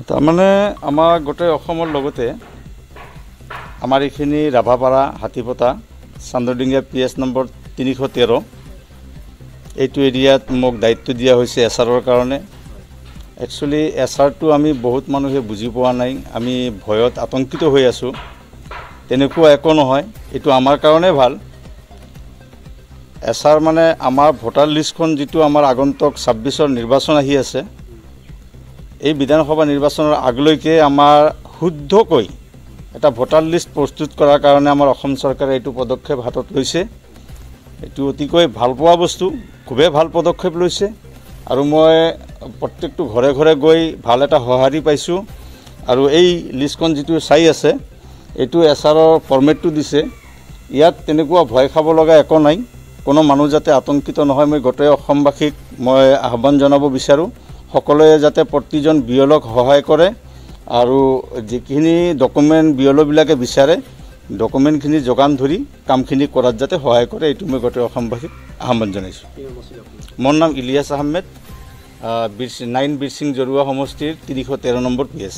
তাৰমানে আমাৰ গোটেই অসমৰ লগতে আমাৰ এইখিনি ৰাভাপাৰা হাতীপতা চান্দৰডিঙ্গিয়া PS নম্বৰ 313 এইটো এৰিয়াত মোক দায়িত্ব দিয়া হৈছে এছআৰৰ কাৰণে। একচুৱেলি এছআৰটো আমি বহুত মানুহে বুজি পোৱা নাই, আমি ভয়ত আতংকিত হৈ আছোঁ। তেনেকুৱা একো নহয়, এইটো আমাৰ কাৰণে ভাল। এছআৰ মানে আমাৰ ভোটাৰ লিষ্টখন যিটো আমাৰ আগন্তুক 26ৰ নিৰ্বাচন আহি আছে, এই বিধানসভা নিৰ্বাচনৰ আগলৈকে আমাৰ শুদ্ধকৈ এটা ভোটাৰ লিষ্ট প্ৰস্তুত কৰাৰ কাৰণে আমাৰ অসম চৰকাৰে এইটো পদক্ষেপ হাতত লৈছে। এইটো অতিকৈ ভাল পোৱা বস্তু, খুবেই ভাল পদক্ষেপ লৈছে আৰু মই প্ৰত্যেকটো ঘৰে ঘৰে গৈ ভাল এটা সঁহাৰি পাইছোঁ। আৰু এই লিষ্টখন যিটো চাই আছে, এইটো এছআৰৰ ফৰ্মেটটো দিছে। ইয়াত তেনেকুৱা ভয় খাব লগা একো নাই, কোনো মানুহ যাতে আতংকিত নহয়। মই গোটেই অসমবাসীক মই আহ্বান জনাব বিচাৰোঁ, সকলোৱে যাতে প্ৰতিজন বিয়লক সহায় কৰে আৰু যিখিনি ডকুমেণ্ট বিয়লবিলাকে বিচাৰে ডকুমেণ্টখিনি যোগান ধৰি কামখিনি কৰাত যাতে সহায় কৰে, এইটো মই গোটেই অসমবাসীক আহ্বান জনাইছোঁ। মোৰ নাম ইলিয়াছ আহমেদ, 9 বিৰচিং জৰুৱা সমষ্টিৰ 313 নম্বৰ PS।